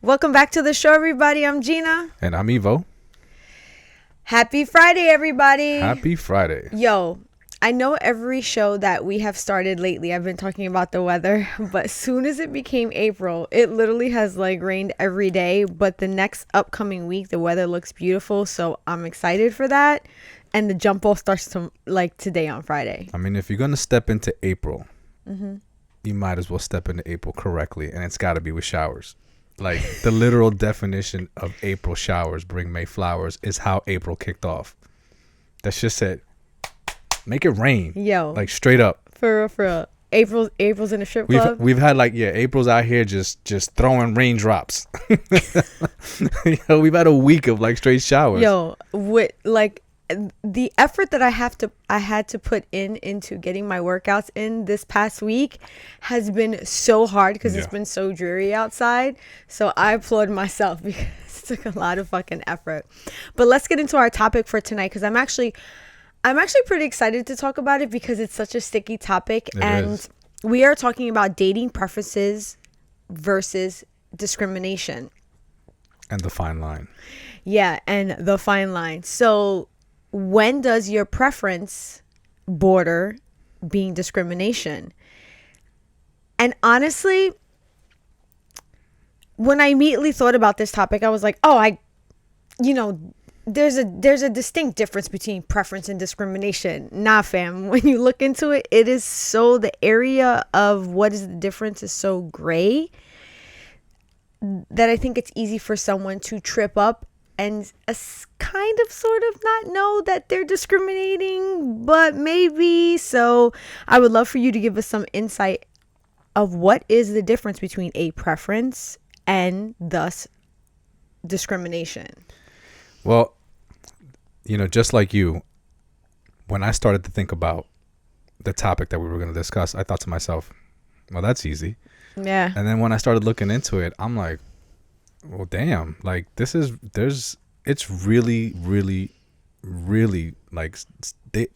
Welcome back to the show, everybody. I'm Gina. And I'm Evo. Happy Friday, everybody. Happy Friday. Yo, I know every show that we have started lately, I've been talking about the weather, but as soon as it became April, it literally has rained every day. But the next upcoming week, the weather looks beautiful. So I'm excited for that. And the jump off starts today on Friday. I mean, if you're going to step into April, you might as well step into April correctly. And it's got to be with showers. Like the literal definition of April showers bring May flowers is how April kicked off. That's just it. Make it rain. Yo. Like straight up. For real. April's in a strip club. We've had April's out here just throwing raindrops. We've had a week of straight showers. Yo, with the effort that I had to put into getting my workouts in this past week has been so hard because it's been so dreary outside. So I applaud myself because it took a lot of fucking effort. But let's get into our topic for tonight because I'm actually pretty excited to talk about it because it's such a sticky topic. We are talking about dating preferences versus discrimination. And the fine line. Yeah, and the fine line. So when does your preference border being discrimination? And honestly, when I immediately thought about this topic, I was like, there's a distinct difference between preference and discrimination. Nah, fam. When you look into it, it is so, the area of what is the difference is so gray that I think it's easy for someone to trip up and kind of sort of not know that they're discriminating, but maybe. So I would love for you to give us some insight of what is the difference between a preference and thus discrimination. Well, just like you, when I started to think about the topic that we were going to discuss, I thought to myself, well, that's easy. Yeah. And then when I started looking into it, I'm like, well, damn, it's really, really, really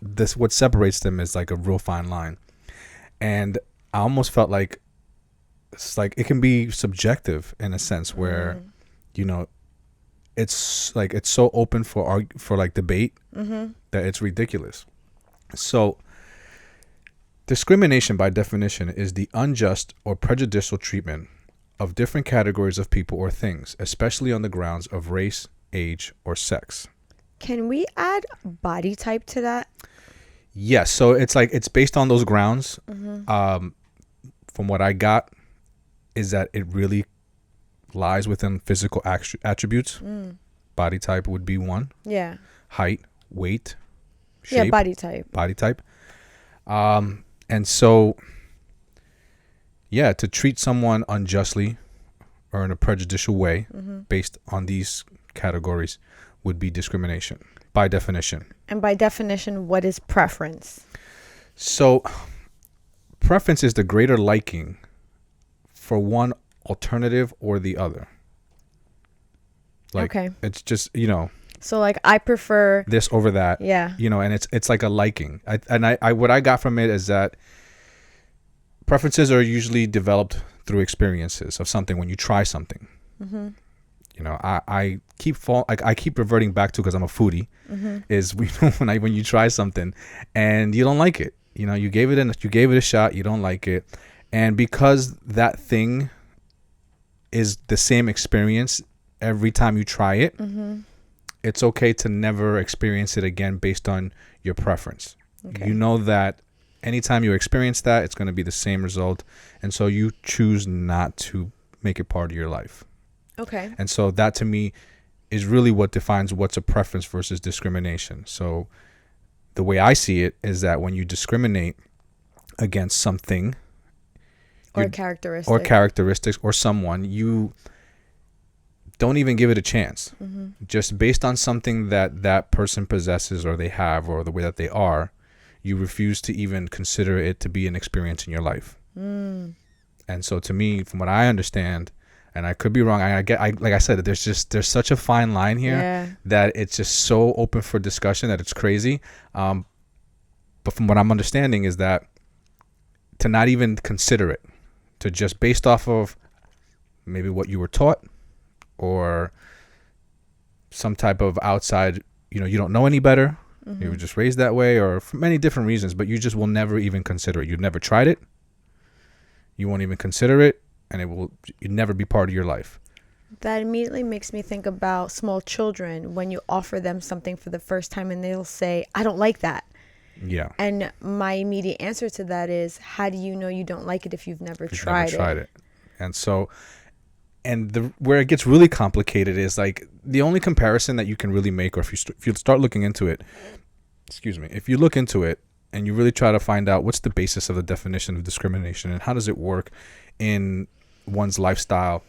this, what separates them is like a real fine line. And I almost felt like it can be subjective in a sense where, it's so open for debate that it's ridiculous. So discrimination by definition is the unjust or prejudicial treatment of different categories of people or things, especially on the grounds of race, age, or sex. Can we add body type to that? Yes. So it's based on those grounds. From what I got is that it really lies within physical attributes. Body type would be one. Yeah. Height, weight, shape. Yeah, body type. Body type. And so, to treat someone unjustly or in a prejudicial way based on these categories would be discrimination by definition. And by definition, what is preference? So, preference is the greater liking for one alternative or the other. Okay. It's just, So I prefer this over that. Yeah. And it's like a liking. I what I got from it is that preferences are usually developed through experiences of something when you try something. I keep reverting back to, because I'm a foodie, is when you try something and you don't like it. You gave it a shot, you don't like it, and because that thing is the same experience every time you try it, it's okay to never experience it again based on your preference. Okay. You know that anytime you experience that, it's going to be the same result. And so you choose not to make it part of your life. Okay. And so that to me is really what defines what's a preference versus discrimination. So the way I see it is that when you discriminate against something or characteristics or someone, you don't even give it a chance. Just based on something that person possesses or they have or the way that they are, you refuse to even consider it to be an experience in your life. And so to me, from what I understand, and I could be wrong, like I said, there's such a fine line here that it's just so open for discussion that it's crazy. But from what I'm understanding is that to not even consider it, to just based off of maybe what you were taught, or some type of outside, you don't know any better. You were just raised that way, or for many different reasons, but you just will never even consider it. You've never tried it. You won't even consider it, and you'd never be part of your life. That immediately makes me think about small children when you offer them something for the first time and they'll say, I don't like that. Yeah. And my immediate answer to that is, how do you know you don't like it if you've never tried it? And so, where it gets really complicated is like the only comparison that you can really make, or if you start looking into it, if you look into it and you really try to find out what's the basis of the definition of discrimination and how does it work in one's lifestyle,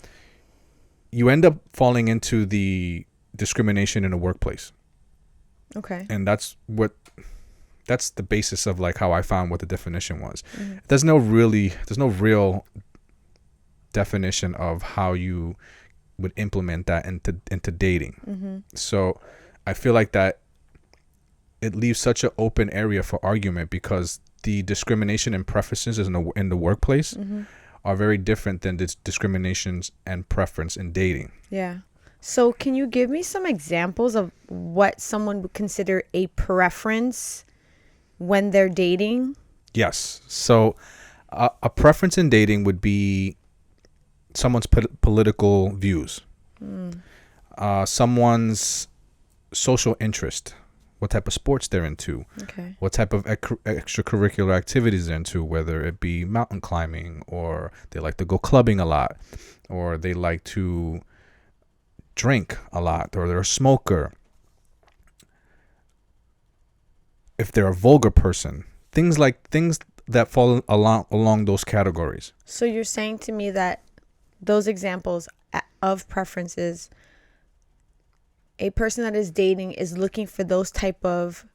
you end up falling into the discrimination in a workplace. Okay. And that's the basis of like how I found what the definition was. There's no real definition of how you would implement that into dating. So I feel like that it leaves such an open area for argument, because the discrimination and preferences in the workplace are very different than the discriminations and preference in dating. Yeah. So can you give me some examples of what someone would consider a preference when they're dating? Yes. So a preference in dating would be someone's political views, someone's social interest, what type of sports they're into, what type of extracurricular activities they're into, whether it be mountain climbing, or they like to go clubbing a lot, or they like to drink a lot, or they're a smoker. If they're a vulgar person, things that fall along those categories. So you're saying to me that those examples of preferences, a person that is dating is looking for those type of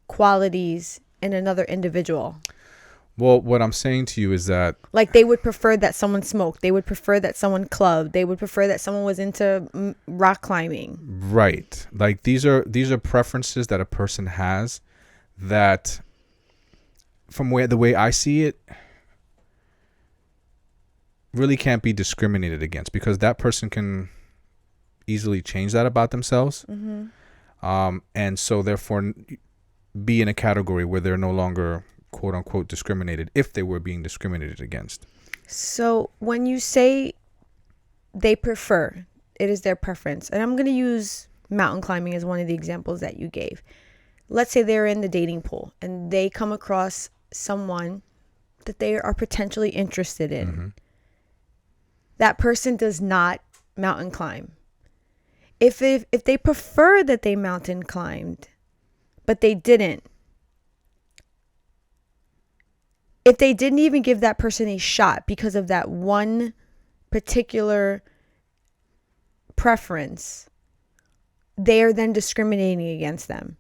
qualities in another individual. Well, what I'm saying to you is that, like, they would prefer that someone smoked. They would prefer that someone clubbed. They would prefer that someone was into rock climbing. Right. Like these are preferences that a person has that, from the way I see it, really can't be discriminated against, because that person can easily change that about themselves. And so therefore be in a category where they're no longer quote unquote discriminated, if they were being discriminated against. So when you say they prefer, it is their preference, and I'm going to use mountain climbing as one of the examples that you gave. Let's say they're in the dating pool and they come across someone that they are potentially interested in. That person does not mountain climb. If they prefer that they mountain climbed, but they didn't, if they didn't even give that person a shot because of that one particular preference, they are then discriminating against them.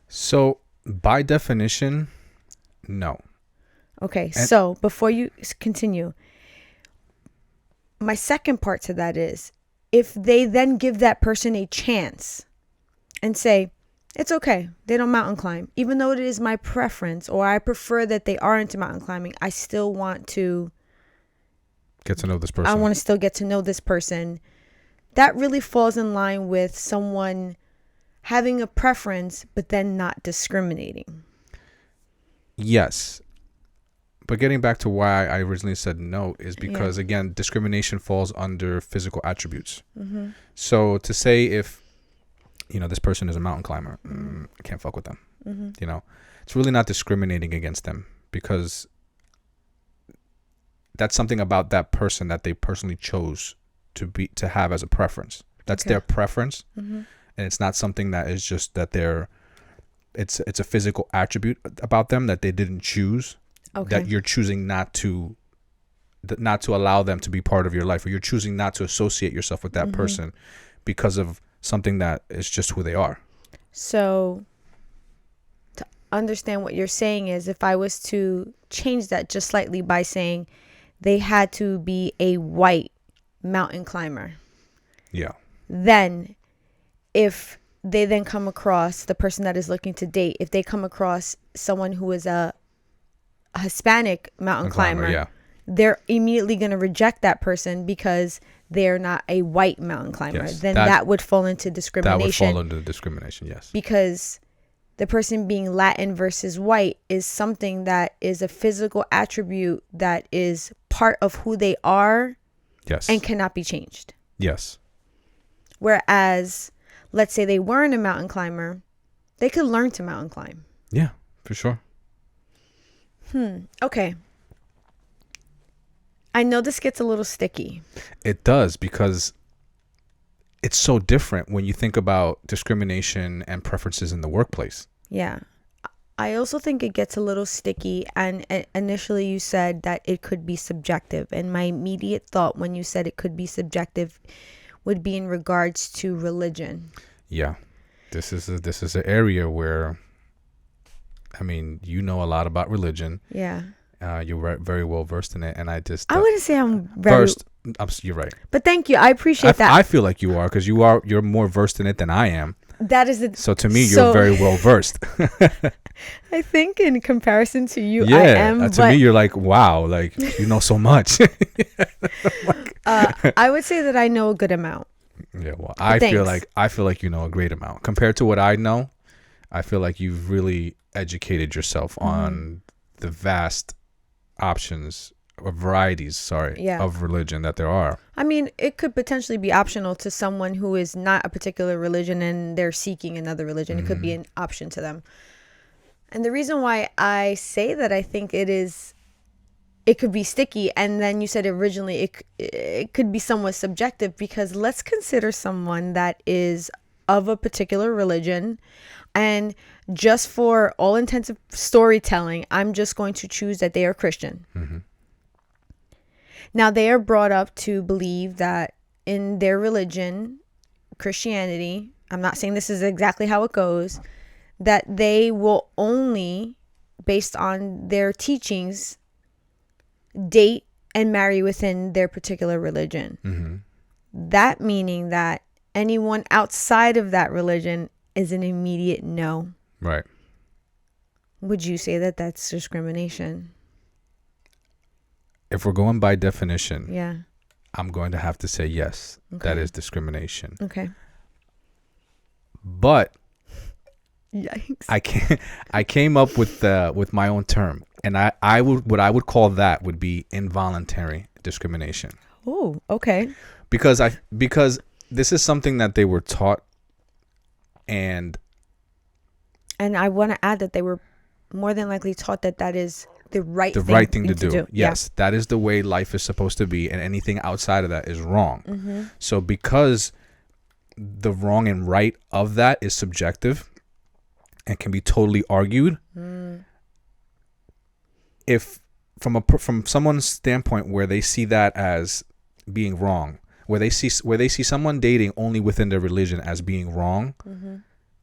So by definition, no. Okay, so before you continue, my second part to that is, if they then give that person a chance and say, it's okay, they don't mountain climb, even though it is my preference, or I prefer that they are into mountain climbing, I still want to get to know this person. I want to still get to know this person. That really falls in line with someone having a preference, but then not discriminating. Yes. But getting back to why I originally said no is because, again, discrimination falls under physical attributes. So to say if, this person is a mountain climber, I can't fuck with them. It's really not discriminating against them, because that's something about that person that they personally chose to have as a preference. That's their preference. And it's not something that is just that it's a physical attribute about them that they didn't choose. That you're choosing not to allow them to be part of your life, or you're choosing not to associate yourself with that person because of something that is just who they are. So to understand what you're saying is, if I was to change that just slightly by saying they had to be a white mountain climber. Yeah. Then if they then come across the person that is looking to date, if they come across someone who is a Hispanic mountain climber, they're immediately going to reject that person because they're not a white mountain climber. Yes, Then that would fall into That discrimination. would fall under discrimination, yes. Because the person being Latin versus white is something that is a physical attribute that is part of who they are. Yes. And cannot be changed. Yes. Whereas, let's say they weren't a mountain climber, they could learn to mountain climb. Yeah, for sure. Okay. I know this gets a little sticky. It does, because it's so different when you think about discrimination and preferences in the workplace. Yeah. I also think it gets a little sticky. And initially you said that it could be subjective. And my immediate thought when you said it could be subjective would be in regards to religion. Yeah. This is an area where, I mean, you know a lot about religion. Yeah. You're very well versed in it. And I wouldn't say I'm very versed. You're right. But thank you. I appreciate that. I feel like you are, because you're more versed in it than I am. That is so to me, you're very well versed. I think in comparison to you, yeah, I am. To me, you're like, wow, like you know so much. I would say that I know a good amount. Yeah, well, I feel like you know a great amount compared to what I know. I feel like you've really educated yourself on the vast options or varieties, of religion that there are. I mean, it could potentially be optional to someone who is not a particular religion and they're seeking another religion. It could be an option to them. And the reason why I say that I think it could be sticky, and then you said originally it could be somewhat subjective, because let's consider someone that is of a particular religion, and just for all intents of storytelling, I'm just going to choose that they are Christian. Now, they are brought up to believe that in their religion, Christianity, I'm not saying this is exactly how it goes, that they will only, based on their teachings, date and marry within their particular religion. That meaning that anyone outside of that religion is an immediate no. Right. Would you say that that's discrimination? If we're going by definition, Yeah. I'm going to have to say yes. Okay. That is discrimination. Okay. But yikes. I came up with my own term, and I would call that would be involuntary discrimination. Oh, okay. Because this is something that they were taught, and I want to add that they were more than likely taught that is the right thing to do. Yes, that is the way life is supposed to be, and anything outside of that is wrong. So because the wrong and right of that is subjective and can be totally argued, if from someone's standpoint where they see that as being wrong, where they see someone dating only within their religion as being wrong,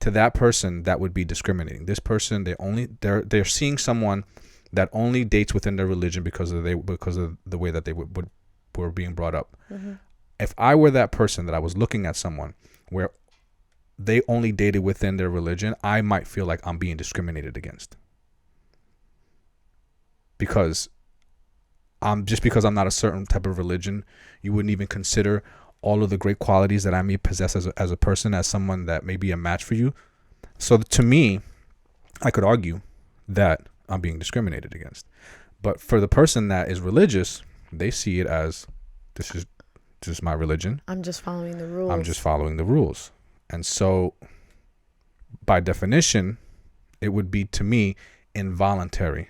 to that person that would be discriminating. This person, they're seeing someone that only dates within their religion because of the way that they were being brought up. If I were that person that I was looking at someone where they only dated within their religion, I might feel like I'm being discriminated against. Because I'm not a certain type of religion, you wouldn't even consider all of the great qualities that I may possess as a person, as someone that may be a match for you. So to me, I could argue that I'm being discriminated against. But for the person that is religious, they see it as this is my religion. I'm just following the rules. And so by definition, it would be, to me, involuntary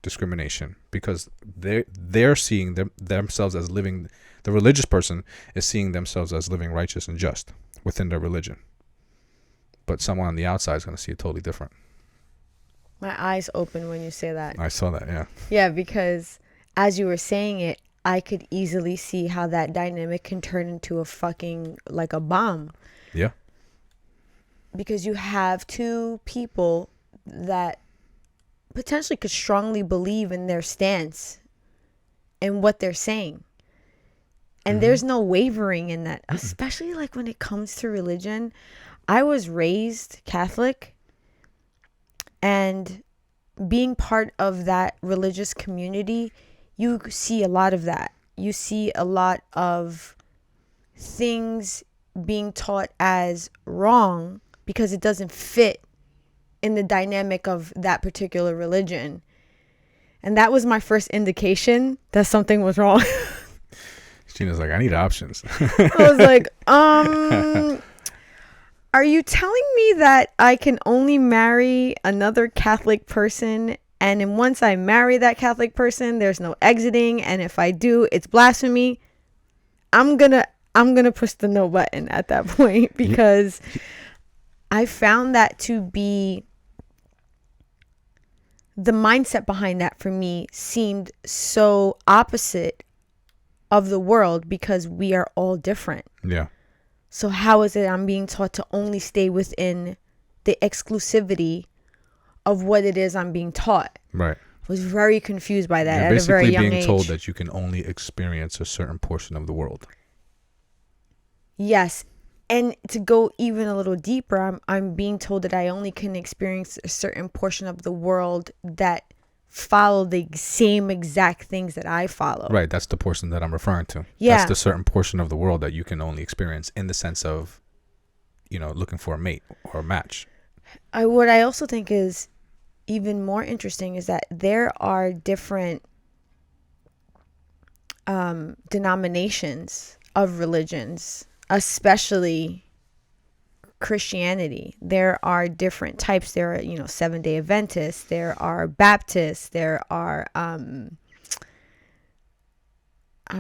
discrimination, because they're seeing themselves as living, the religious person is seeing themselves as living righteous and just within their religion. But someone on the outside is going to see it totally different. My eyes open when you say that. I saw that, yeah. Yeah, because as you were saying it, I could easily see how that dynamic can turn into a fucking, like a bomb. Yeah. Because you have two people that potentially could strongly believe in their stance and what they're saying. And there's no wavering in that, especially like when it comes to religion. I was raised Catholic, and being part of that religious community, you see a lot of that. You see a lot of things being taught as wrong because it doesn't fit in the dynamic of that particular religion. And that was my first indication that something was wrong. Gina's like, I need options. I was like, are you telling me that I can only marry another Catholic person, and then once I marry that Catholic person, there's no exiting, and if I do, it's blasphemy? I'm gonna push the no button at that point, because I found that to be the mindset behind that for me seemed so opposite of the world, because we are all different. Yeah. So how is it I'm being taught to only stay within the exclusivity of what it is I'm being taught? Right. I was very confused by that You're at a very young age. basically being told that you can only experience a certain portion of the world. Yes. And to go even a little deeper, I'm being told that I only can experience a certain portion of the world that follow the same exact things that I follow. Right. That's the portion that I'm referring to. Yeah. That's the certain portion of the world that you can only experience in the sense of, looking for a mate or a match. What I also think is even more interesting is that there are different denominations of religions, especially Christianity. There are different types. There are, Seventh-day Adventists. There are Baptists. There are, oh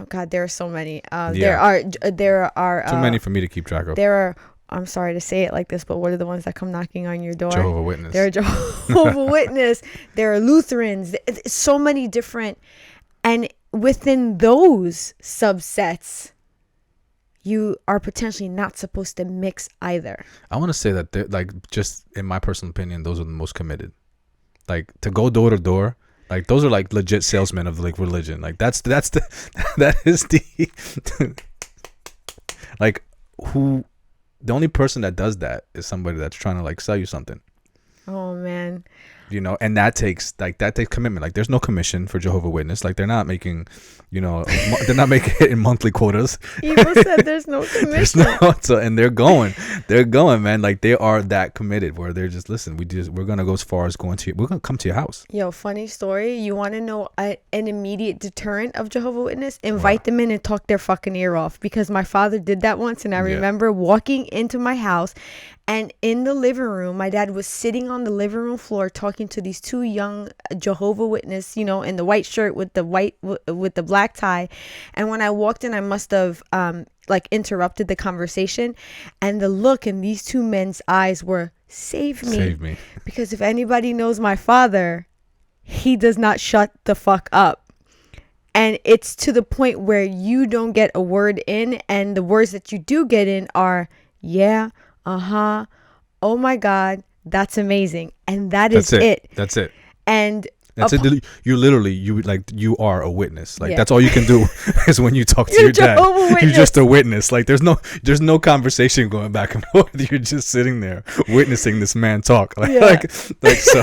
God, there are so many. There are too many for me to keep track of. There are, I'm sorry to say it like this, but what are the ones that come knocking on your door? Jehovah's Witness. There are Jehovah's Witness. There are Lutherans. So many different, and within those subsets, you are potentially not supposed to mix either. I want to say that, just in my personal opinion, those are the most committed. Like, to go door to door, like, those are like legit salesmen of like religion. Like, that is the like, who, the only person that does that is somebody that's trying to like sell you something. Oh man. And that takes commitment. Like, there's no commission for Jehovah's Witness. Like, they're not making, they're not making it in monthly quotas. People said there's no commission. And they're going, man. Like, they are that committed where they're just, listen, we're going to go as far as we're going to come to your house. Yo, funny story. You want to know an immediate deterrent of Jehovah's Witness? Invite them in and talk their fucking ear off, because my father did that once. And I remember walking into my house, and in the living room, my dad was sitting on the living room floor talking to these two young Jehovah's Witness, in the white shirt with the black tie. And when I walked in, I must have interrupted the conversation. And the look in these two men's eyes were, save me. Save me. Because if anybody knows my father, he does not shut the fuck up. And it's to the point where you don't get a word in. And the words that you do get in are, yeah, uh-huh, oh my God, that's amazing. And that's it. That's it. And that's it. You are a witness. Like, that's all you can do is when you talk to your dad. You're just a witness. Like, there's no conversation going back and forth. You're just sitting there witnessing this man talk. Like so.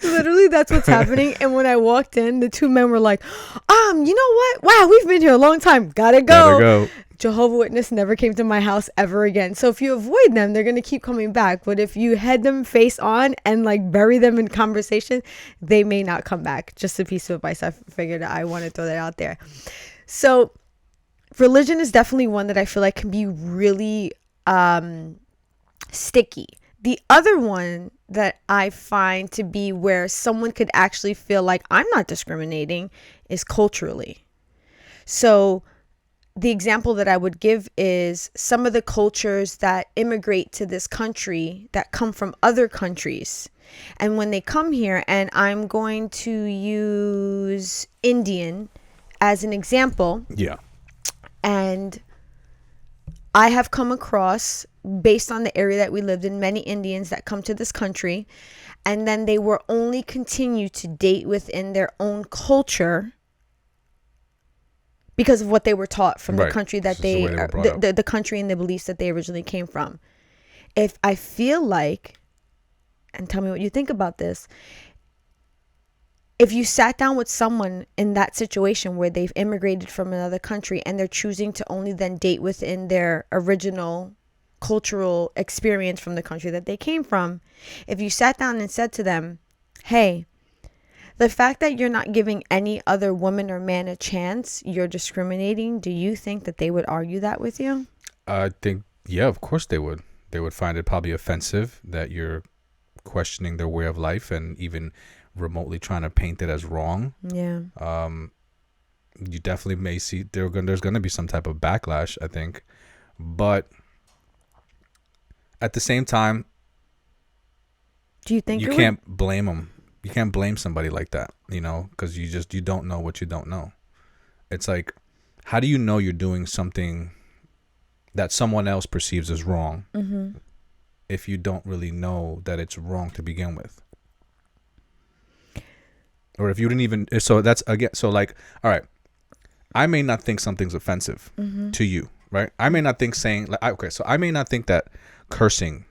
Literally, that's what's happening. And when I walked in, the two men were like, you know what? Wow, we've been here a long time. Gotta go. Jehovah's Witness never came to my house ever again. So if you avoid them, they're going to keep coming back. But if you head them face on and like bury them in conversation, they may not come back. Just a piece of advice. I figured I want to throw that out there. So religion is definitely one that I feel like can be really sticky. The other one that I find to be where someone could actually feel like I'm not discriminating is culturally. So the example that I would give is some of the cultures that immigrate to this country that come from other countries. And when they come here, and I'm going to use Indian as an example. Yeah. And I have come across, based on the area that we lived in, many Indians that come to this country, and then they will only continue to date within their own culture because of what they were taught from the country that the country and the beliefs that they originally came from. If I feel like, and tell me what you think about this, if you sat down with someone in that situation where they've immigrated from another country and they're choosing to only then date within their original cultural experience from the country that they came from, if you sat down and said to them, hey, the fact that you're not giving any other woman or man a chance, you're discriminating, do you think that they would argue that with you? I think, yeah, of course they would. They would find it probably offensive that you're questioning their way of life and even remotely trying to paint it as wrong. Yeah. You definitely may see there's going to be some type of backlash, I think. But at the same time, Do you think you can't blame them. You can't blame somebody like that, because you don't know what you don't know. It's like, how do you know you're doing something that someone else perceives as wrong if you don't really know that it's wrong to begin with? Or if you didn't even, so that's again, so like, all right, I may not think something's offensive to you, right? I may not think saying, like, okay, so I may not think that cursing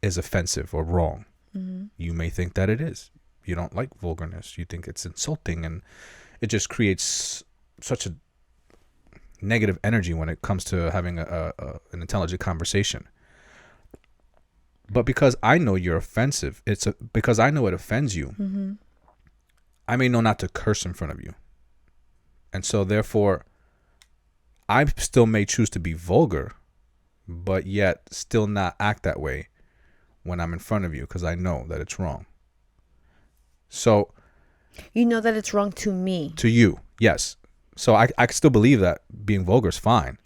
is offensive or wrong. You may think that it is. You don't like vulgarness. You think it's insulting, and it just creates such a negative energy when it comes to having an intelligent conversation. But because I know you're offensive, because I know it offends you, I may know not to curse in front of you. And so therefore, I still may choose to be vulgar, but yet still not act that way when I'm in front of you, because I know that it's wrong. So you know that it's wrong to me. To you, yes. So I still believe that being vulgar is fine,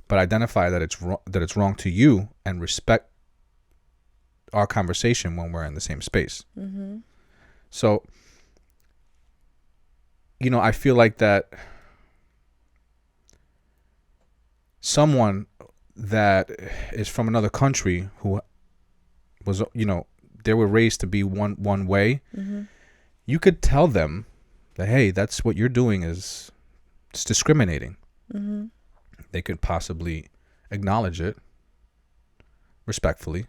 but identify that it's wrong to you and respect our conversation when we're in the same space. So, I feel like that someone that is from another country who was, they were raised to be one way, you could tell them that, hey, that's what you're doing it's discriminating. They could possibly acknowledge it respectfully,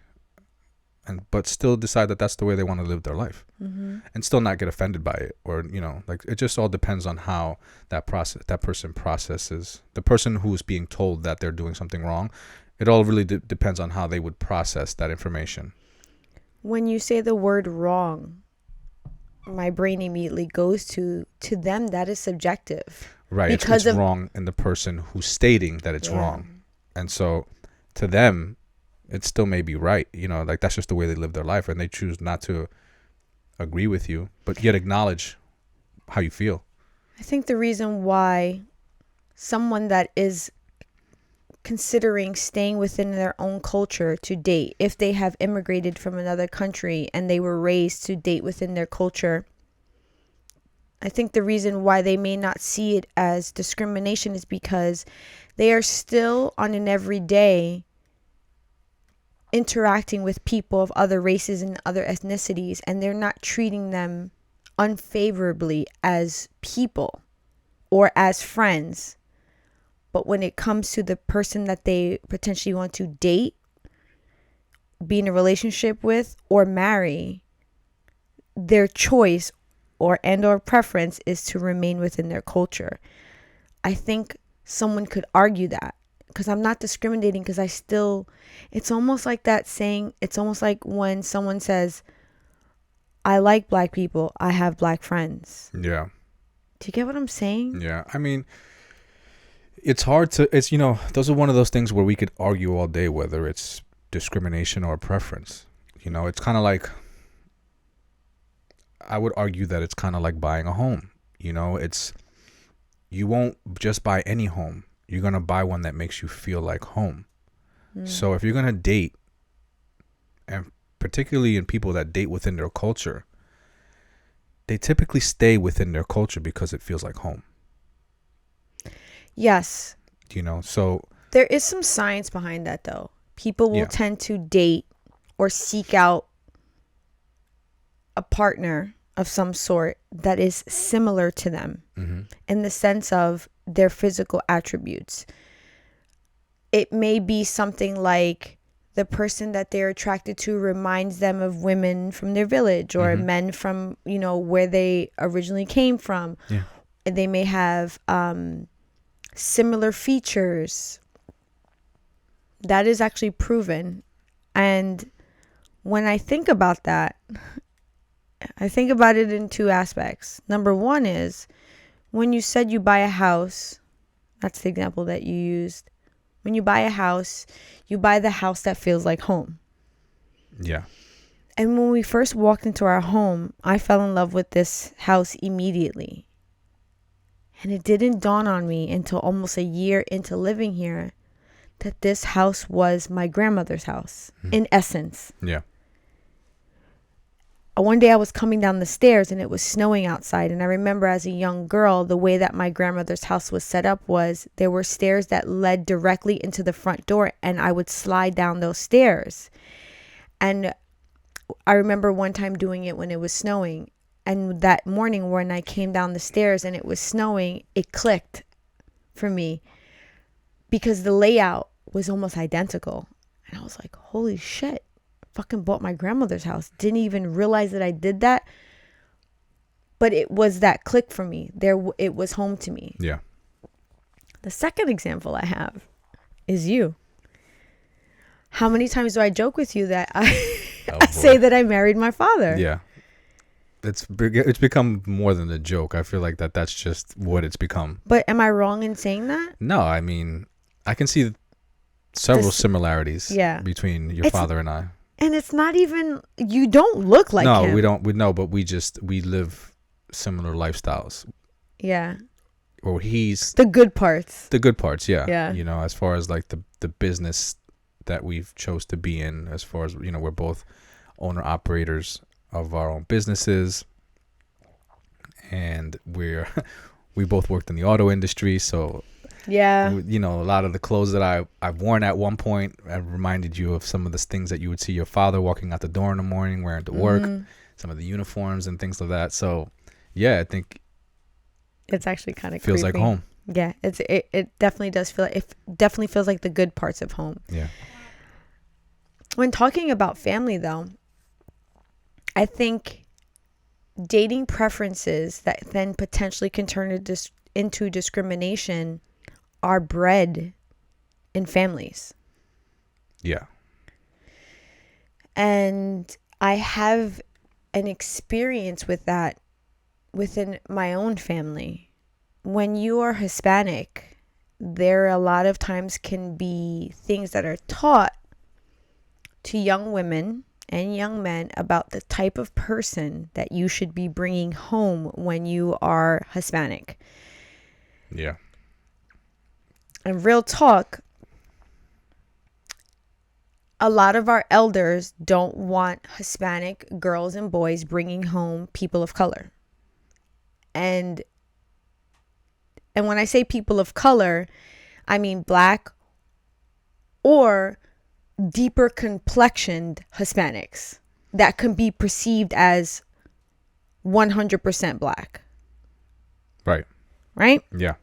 but still decide that that's the way they want to live their life, and still not get offended by it, or like, it just all depends on how that person processes. The person who's being told that they're doing something wrong, it all really depends on how they would process that information. When you say the word wrong, my brain immediately goes to them that is subjective. Right. Because it's wrong in the person who's stating that it's wrong. And so to them, it still may be right. Like, that's just the way they live their life, and they choose not to agree with you, but yet acknowledge how you feel. I think the reason why someone that is considering staying within their own culture to date, if they have immigrated from another country and they were raised to date within their culture, I think the reason why they may not see it as discrimination is because they are still on an everyday interacting with people of other races and other ethnicities, and they're not treating them unfavorably as people or as friends. But when it comes to the person that they potentially want to date, be in a relationship with, or marry, their choice or preference is to remain within their culture. I think someone could argue that, because I'm not discriminating, because it's almost like that saying, it's almost like when someone says, I like black people, I have black friends. Yeah. Do you get what I'm saying? Yeah. I mean, it's hard to, those are one of those things where we could argue all day whether it's discrimination or preference. It's kind of like, I would argue that it's kind of like buying a home. You won't just buy any home. You're going to buy one that makes you feel like home. So if you're going to date, and particularly in people that date within their culture, they typically stay within their culture because it feels like home. Yes. So there is some science behind that, though. People will tend to date or seek out a partner of some sort that is similar to them in the sense of their physical attributes. It may be something like the person that they're attracted to reminds them of women from their village or men from, where they originally came from. Yeah. And they may have similar features. That is actually proven. And when I think about that, I think about it in two aspects. Number one is when you said you buy a house, that's the example that you used. When you buy a house, you buy the house that feels like home. Yeah. And when we first walked into our home, I fell in love with this house immediately. And it didn't dawn on me until almost a year into living here that this house was my grandmother's house, in essence. Yeah. One day I was coming down the stairs and it was snowing outside. And I remember as a young girl, the way that my grandmother's house was set up was there were stairs that led directly into the front door, and I would slide down those stairs. And I remember one time doing it when it was snowing. And that morning when I came down the stairs and it was snowing, it clicked for me because the layout was almost identical. And I was like, holy shit. Fucking bought my grandmother's house. Didn't even realize that I did that. But it was that click for me. It was home to me. Yeah. The second example I have is you. How many times do I joke with you that I say that I married my father? Yeah. It's become more than a joke. I feel like that's just what it's become. But am I wrong in saying that? No, I mean, I can see several similarities between your father and I. And it's not even, you don't look like him. No, we don't. But we live similar lifestyles. Yeah. Or he's the good parts. The good parts, yeah. Yeah. As far as like the business that we've chose to be in, as far as, we're both owner operators of our own businesses. And we both worked in the auto industry, so yeah, a lot of the clothes that I've worn at one point, I reminded you of some of the things that you would see your father walking out the door in the morning wearing to work, some of the uniforms and things like that. So yeah, I think it's actually kind of feels creepy. like home. Yeah, it definitely does feel. It definitely feels like the good parts of home. Yeah. When talking about family, though, I think dating preferences that then potentially can turn into discrimination are bred in families. Yeah. And I have an experience with that within my own family. When you are Hispanic, there a lot of times can be things that are taught to young women and young men about the type of person that you should be bringing home when you are Hispanic. Yeah. And real talk, a lot of our elders don't want Hispanic girls and boys bringing home people of color. And when I say people of color, I mean black or deeper complexioned Hispanics that can be perceived as 100% black. Right. Right? Yeah.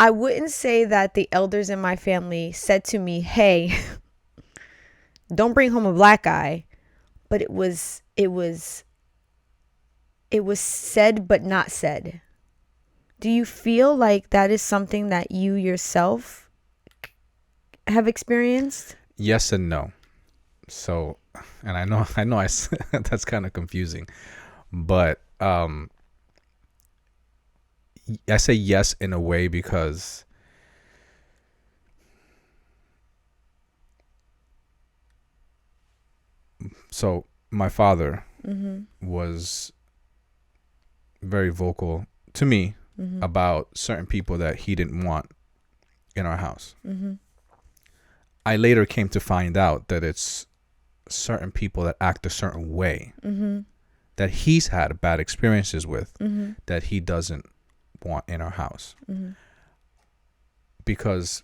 I wouldn't say that the elders in my family said to me, hey, don't bring home a black guy. But it was said but not said. Do you feel like that is something that you yourself have experienced? Yes and no. So, and I know that's kind of confusing, but I say yes in a way because so my father was very vocal to me about certain people that he didn't want in our house. I later came to find out that it's certain people that act a certain way that he's had bad experiences with that he doesn't want in our house. Because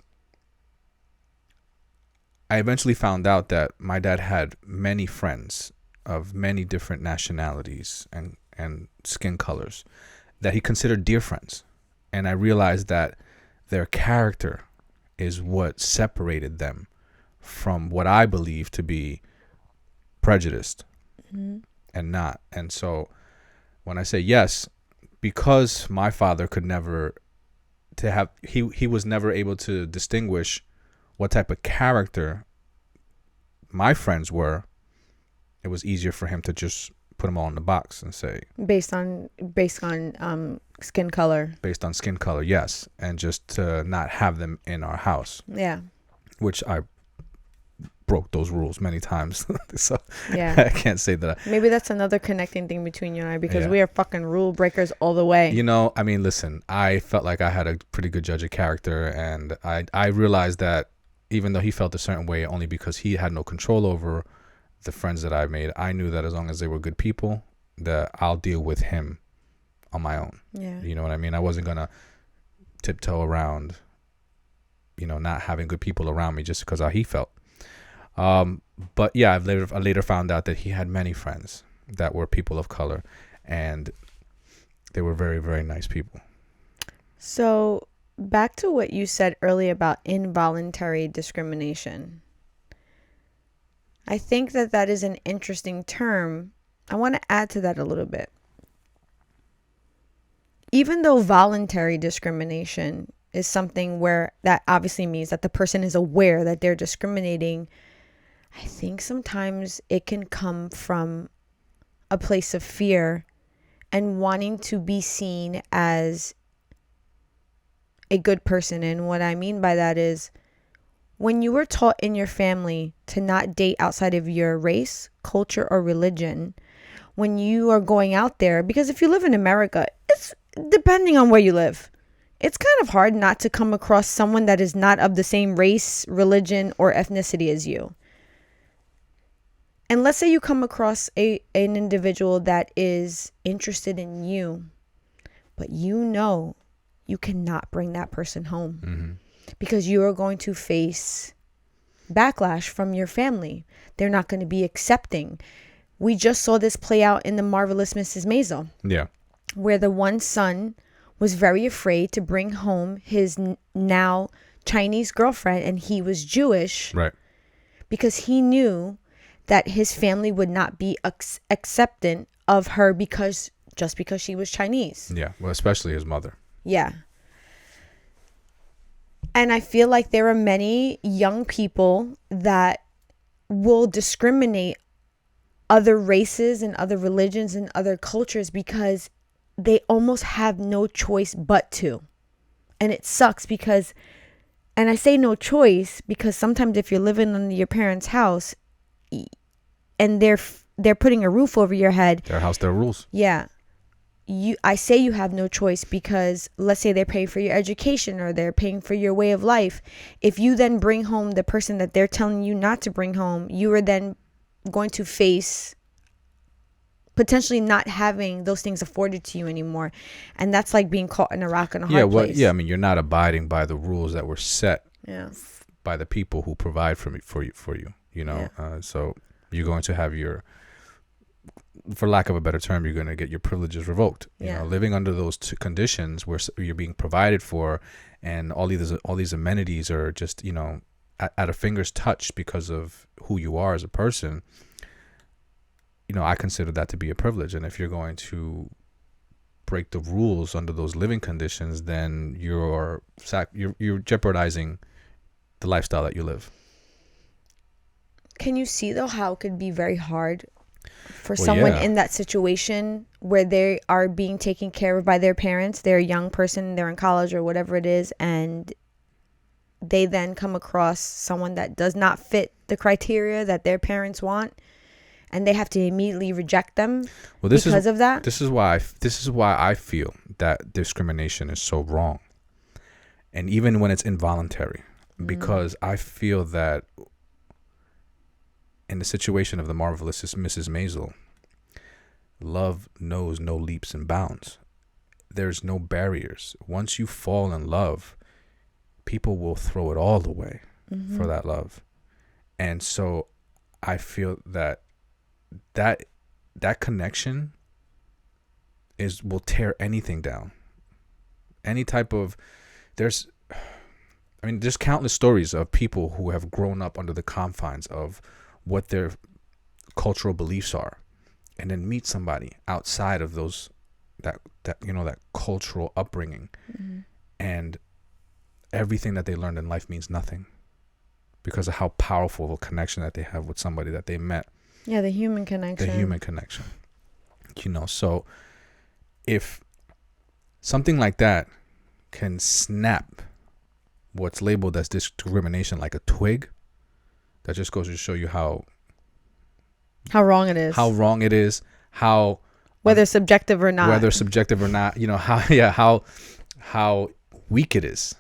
I eventually found out that my dad had many friends of many different nationalities and skin colors that he considered dear friends. And I realized that their character is what separated them from what I believe to be prejudiced and not. And so when I say yes, because my father could never he was never able to distinguish what type of character my friends were, it was easier for him to just put them all in the box and say based on skin color. Based on skin color, yes, and just to not have them in our house. Yeah. Which I broke those rules many times. So yeah, I can't say that. Maybe that's another connecting thing between you and I, because Yeah. we are fucking rule breakers all the way. You know, I mean, listen, I felt like I had a pretty good judge of character, and I realized that even though he felt a certain way, only because he had no control over the friends that I made, I knew that as long as they were good people, that I'll deal with him on my own. Yeah. You know what I mean? I wasn't gonna tiptoe around, you know, not having good people around me just because how he felt. But yeah, I later found out that he had many friends that were people of color, and they were very, very nice people. So back to what you said earlier about involuntary discrimination. I think that is an interesting term. I want to add to that a little bit. Even though voluntary discrimination is something where that obviously means that the person is aware that they're discriminating, I think sometimes it can come from a place of fear and wanting to be seen as a good person. And what I mean by that is, when you were taught in your family to not date outside of your race, culture, or religion, when you are going out there, because if you live in America, it's depending on where you live, it's kind of hard not to come across someone that is not of the same race, religion, or ethnicity as you. And let's say you come across an individual that is interested in you, but you know you cannot bring that person home because you are going to face backlash from your family. They're not going to be accepting. We just saw this play out in The Marvelous Mrs. Maisel. Yeah. Where the one son was very afraid to bring home his now Chinese girlfriend, and he was Jewish. Right. Because he knew that his family would not be acceptant of her just because she was Chinese. Yeah. Well, especially his mother. Yeah. And I feel like there are many young people that will discriminate other races and other religions and other cultures because they almost have no choice but to. And it sucks because, and I say no choice because sometimes if you're living in your parents' house and they're putting a roof over your head. Their house, their rules. Yeah. I say you have no choice because let's say they're paying for your education or they're paying for your way of life. If you then bring home the person that they're telling you not to bring home, you are then going to face potentially not having those things afforded to you anymore. And that's like being caught in a rock and a hard place. Yeah, I mean, you're not abiding by the rules that were set by the people who provide for you, you know. Yeah. So you're going to have your, for lack of a better term, you're going to get your privileges revoked. You know, living under those two conditions where you're being provided for and all these amenities are just, you know, at a finger's touch because of who you are as a person. You know, I consider that to be a privilege. And if you're going to break the rules under those living conditions, then you're jeopardizing the lifestyle that you live. Can you see though how it could be very hard for someone in that situation where they are being taken care of by their parents? They're a young person, they're in college or whatever it is, and they then come across someone that does not fit the criteria that their parents want, and they have to immediately reject them because of that. This is why I feel that discrimination is so wrong, and even when it's involuntary, because I feel that in the situation of the marvelous Mrs. Maisel, love knows no leaps and bounds. There's no barriers. Once you fall in love, people will throw it all away for that love. And so I feel that connection will tear anything down. Any type of, there's I mean, there's countless stories of people who have grown up under the confines of what their cultural beliefs are, and then meet somebody outside of those that cultural upbringing, and everything that they learned in life means nothing because of how powerful of a connection that they have with somebody that they met. Yeah, the human connection. So if something like that can snap what's labeled as discrimination like a twig, that just goes to show you how wrong it is. How wrong it is. How whether subjective or not. How weak it is.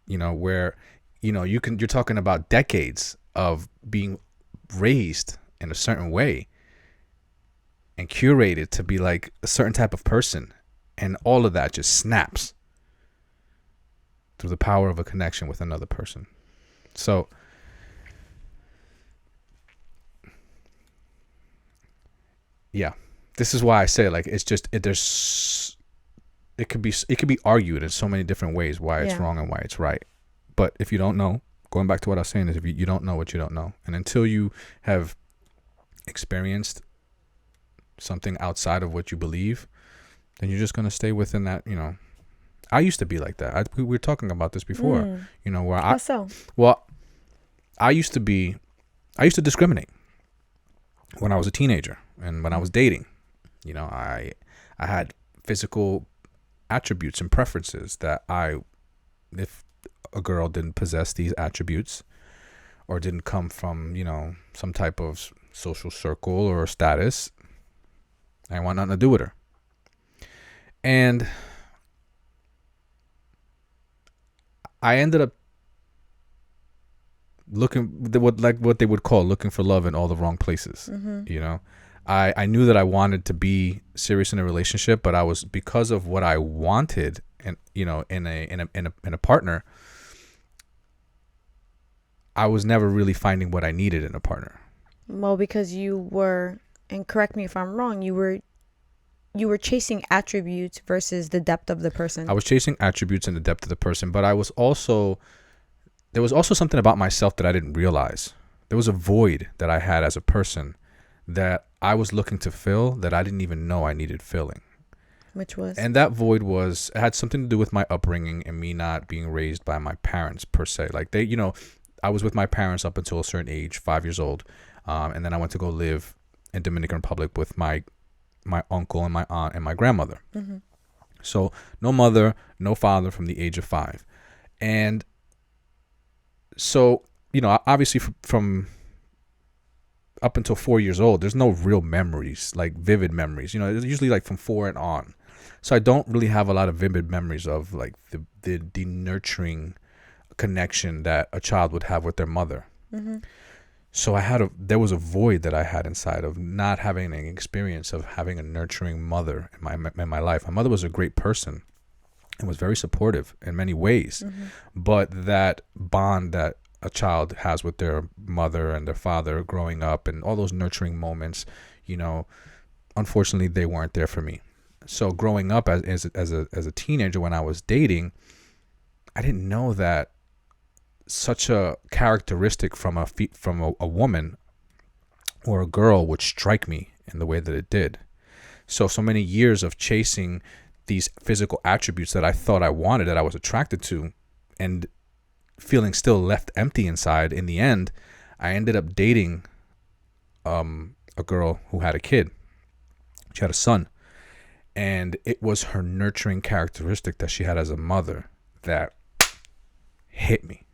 Where you're talking about decades of being raised in a certain way and curated to be like a certain type of person, and all of that just snaps through the power of a connection with another person. So yeah, this is why I say, like, it's just it could be argued in so many different ways why it's wrong and why it's right. But if you don't know, going back to what I was saying, is if you don't know what you don't know, and until you have experienced something outside of what you believe, then you're just going to stay within that. I used to be like that. We were talking about this before. Where How so? Well, I used to discriminate when I was a teenager and when I was dating. I had physical attributes and preferences that if a girl didn't possess these attributes or didn't come from, some type of social circle or status, I didn't want nothing to do with her. And I ended up looking what they would call looking for love in all the wrong places. I knew that I wanted to be serious in a relationship, but I was, because of what I wanted and in a partner, I was never really finding what I needed in a partner. Well, because you were, and correct me if I'm wrong, you were chasing attributes versus the depth of the person. I was chasing attributes and the depth of the person, but there was also something about myself that I didn't realize. There was a void that I had as a person that I was looking to fill that I didn't even know I needed filling. Which was? And that void had something to do with my upbringing and me not being raised by my parents per se. Like I was with my parents up until a certain age, 5 years old. And then I went to go live in Dominican Republic with my uncle and my aunt and my grandmother. So no mother, no father from the age of 5. And so, obviously from up until 4 years old, there's no real memories, like vivid memories. It's usually like from 4 and on. So I don't really have a lot of vivid memories of like the nurturing connection that a child would have with their mother. So there was a void that I had inside of not having an experience of having a nurturing mother in my life. My mother was a great person and was very supportive in many ways, but that bond that a child has with their mother and their father growing up and all those nurturing moments, unfortunately they weren't there for me. So growing up as a teenager, when I was dating, I didn't know that such a characteristic from a woman or a girl would strike me in the way that it did. So many years of chasing these physical attributes that I thought I wanted, that I was attracted to, and feeling still left empty inside. In the end, I ended up dating a girl who had a kid. She had a son, and it was her nurturing characteristic that she had as a mother that hit me.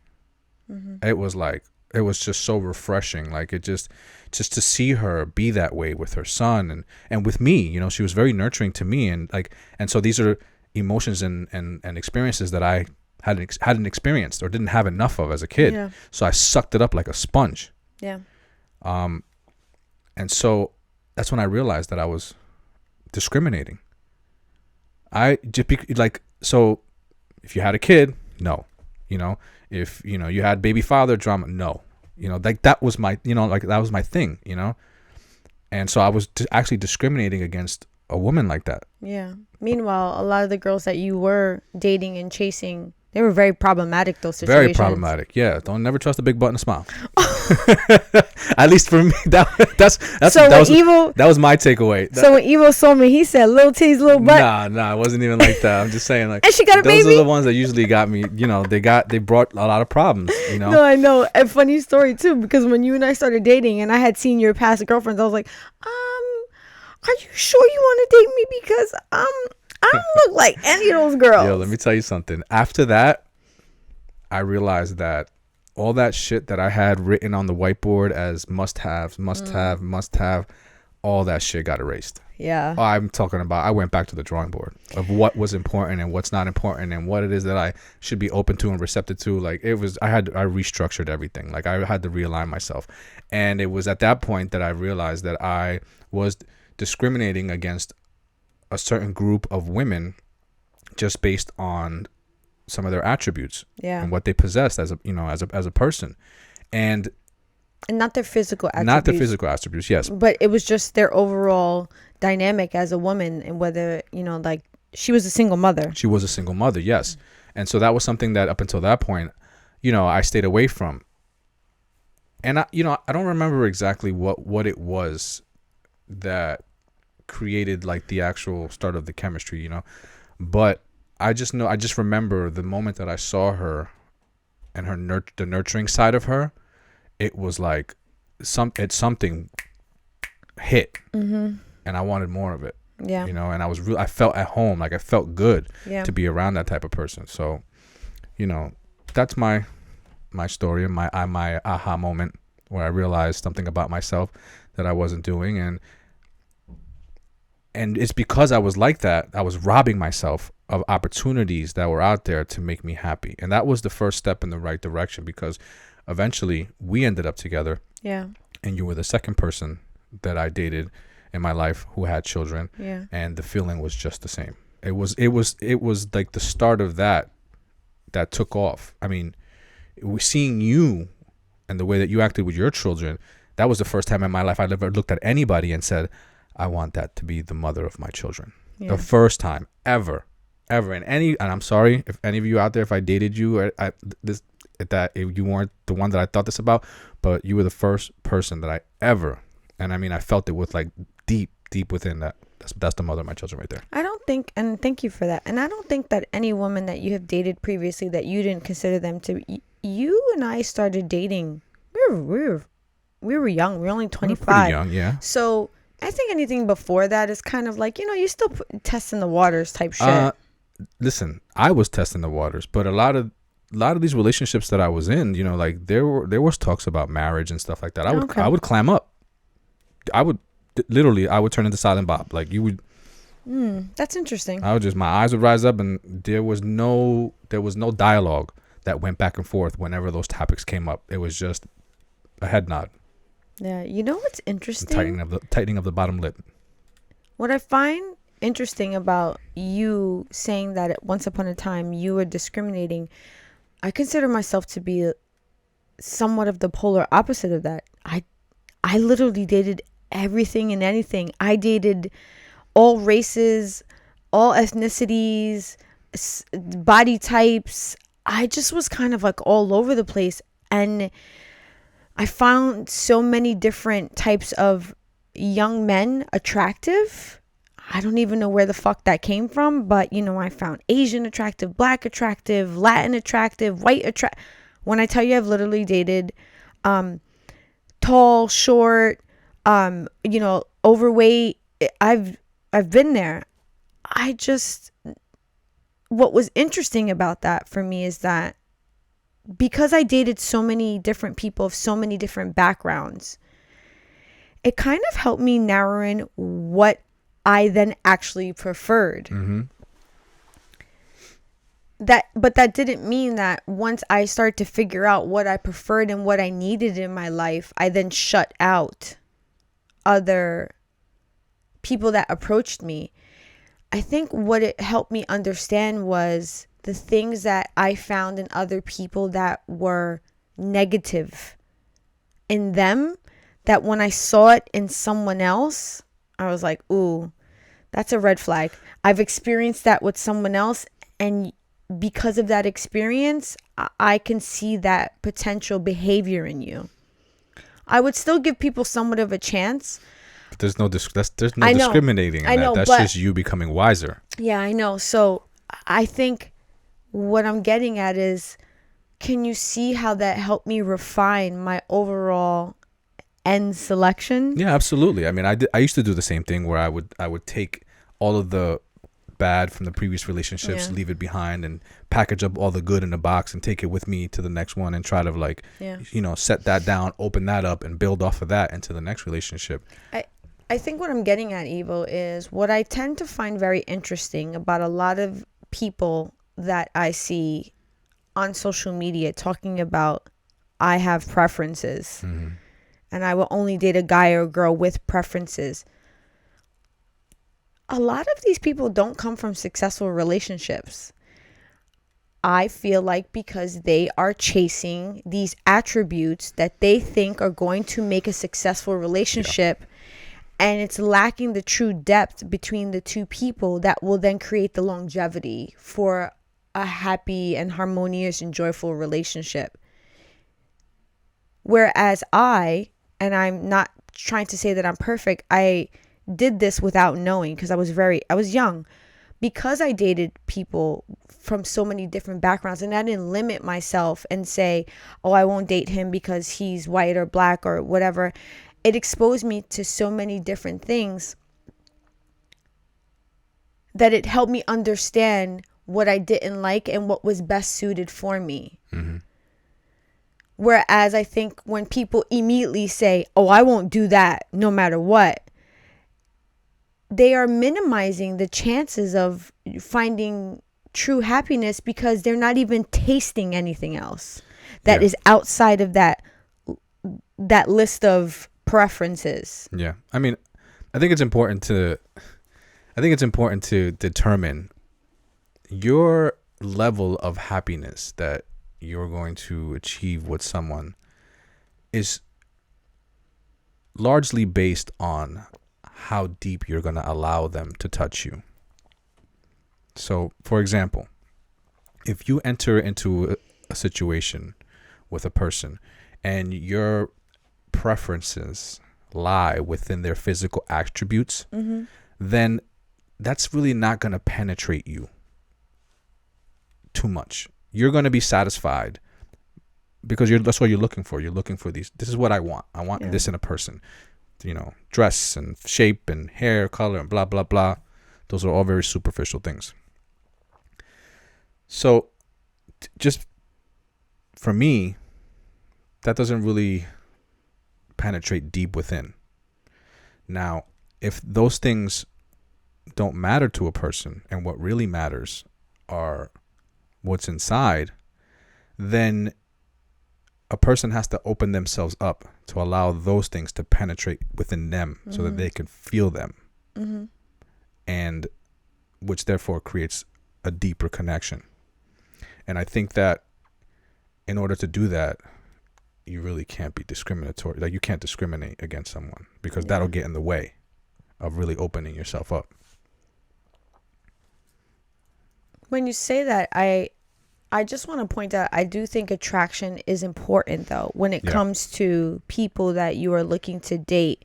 It was just so refreshing. Like, it just to see her be that way with her son and with me. She was very nurturing to me, and so these are emotions and experiences that I hadn't experienced or didn't have enough of as a kid. Yeah. So I sucked it up like a sponge. Yeah. And so that's when I realized that I was discriminating. So if you had a kid, no. If you had baby father drama, no. That was my that was my thing. And so I was actually discriminating against a woman like that. Yeah. Meanwhile, a lot of the girls that you were dating and chasing, They were very problematic, those situations. Very problematic. Yeah. Don't never trust a big butt and a smile. At least for me, that was my takeaway. So when Evo saw me, he said, "Little titties, little butt." Nah, it wasn't even like that. I'm just saying, like, and she got a baby. Those are the ones that usually got me. You know, they brought a lot of problems. You know. No, I know. A funny story too, because when you and I started dating, and I had seen your past girlfriends, I was like, are you sure you want to date me? Because I don't look like any of those girls. Yo, let me tell you something. After that, I realized that all that shit that I had written on the whiteboard as must have, all that shit got erased. Yeah. I'm talking about, I went back to the drawing board of what was important and what's not important and what it is that I should be open to and receptive to. Like, I restructured everything. Like, I had to realign myself. And it was at that point that I realized that I was discriminating against a certain group of women just based on some of their attributes and what they possessed as a person, and not their physical attributes. Yes, but it was just their overall dynamic as a woman, and whether like she was a single mother. Yes. And so that was something that up until that point, I stayed away from. And I don't remember exactly what it was that created like the actual start of the chemistry, but I just remember the moment that I saw her and the nurturing side of her. It was like something hit, and I wanted more of it. Yeah, and I felt at home, like I felt good to be around that type of person. So, that's my story and my aha moment where I realized something about myself that I wasn't doing, and it's because I was like that. I was robbing myself of opportunities that were out there to make me happy. And that was the first step in the right direction, because eventually we ended up together. Yeah. And you were the second person that I dated in my life who had children. Yeah. And the feeling was just the same. It was like the start of that took off. I mean, seeing you and the way that you acted with your children, that was the first time in my life I ever looked at anybody and said, I want that to be the mother of my children. Yeah. The first time ever. And I'm sorry if any of you out there, if I dated you, if you weren't the one that I thought this about, but you were the first person that I ever, and I mean, I felt it with like deep within that. That's the mother of my children right there. I don't think, and thank you for that. And I don't think that any woman that you have dated previously that you didn't consider them to, you and I started dating. We were young. We were only 25. We were pretty young, yeah. So I think anything before that is kind of like, you still testing the waters type shit. Listen, I was testing the waters, but a lot of these relationships that I was in, like there was talks about marriage and stuff like that. I would clam up. I would turn into Silent Bob. Like you would. That's interesting. My eyes would rise up, and there was no dialogue that went back and forth whenever those topics came up. It was just a head nod. Yeah, what's interesting? Tightening of the bottom lip. What I find interesting about you saying that at once upon a time you were discriminating, I consider myself to be somewhat of the polar opposite of that. I literally dated everything and anything. I dated all races, all ethnicities, body types. I just was kind of like all over the place, and I found so many different types of young men attractive. I don't even know where the fuck that came from, but I found Asian attractive, black attractive, Latin attractive, white attractive. When I tell you I've literally dated tall, short, overweight, I've been there. What was interesting about that for me is that because I dated so many different people of so many different backgrounds, it kind of helped me narrow in what I then actually preferred. Mm-hmm. But that didn't mean that once I started to figure out what I preferred and what I needed in my life, I then shut out other people that approached me. I think what it helped me understand was the things that I found in other people that were negative in them, that when I saw it in someone else, I was like, ooh, that's a red flag. I've experienced that with someone else, and because of that experience, I can see that potential behavior in you. I would still give people somewhat of a chance. But there's no discriminating in that. That's just you becoming wiser. Yeah, I know. So I think what I'm getting at is, can you see how that helped me refine my overall end selection? Yeah, absolutely. I mean, I used to do the same thing where I would take all of the bad from the previous relationships, leave it behind, and package up all the good in a box and take it with me to the next one and try to like, set that down, open that up, and build off of that into the next relationship. I think what I'm getting at, Evo, is what I tend to find very interesting about a lot of people that I see on social media talking about, I have preferences, and I will only date a guy or a girl with preferences. A lot of these people don't come from successful relationships. I feel like because they are chasing these attributes that they think are going to make a successful relationship, and it's lacking the true depth between the two people that will then create the longevity for a happy and harmonious and joyful relationship. Whereas and I'm not trying to say that I'm perfect, I did this without knowing because I was young. Because I dated people from so many different backgrounds, and I didn't limit myself and say, oh, I won't date him because he's white or black or whatever. It exposed me to so many different things that it helped me understand what I didn't like and what was best suited for me. Whereas I think when people immediately say, oh, I won't do that no matter what, they are minimizing the chances of finding true happiness because they're not even tasting anything else that is outside of that list of preferences. Yeah. I mean, I think it's important to determine your level of happiness that you're going to achieve with someone is largely based on how deep you're going to allow them to touch you. So, for example, if you enter into a situation with a person and your preferences lie within their physical attributes, then that's really not going to penetrate you too much. You're going to be satisfied because that's what you're looking for. You're looking for this is what I want. I want this in a person. Dress and shape and hair color and blah, blah, blah. Those are all very superficial things. So just for me, that doesn't really penetrate deep within. Now, if those things don't matter to a person and what really matters are what's inside, then a person has to open themselves up to allow those things to penetrate within them so that they can feel them. And which therefore creates a deeper connection. And I think that in order to do that, you really can't be discriminatory. Like, you can't discriminate against someone because that'll get in the way of really opening yourself up. When you say that, I just want to point out, I do think attraction is important, though, when it comes to people that you are looking to date.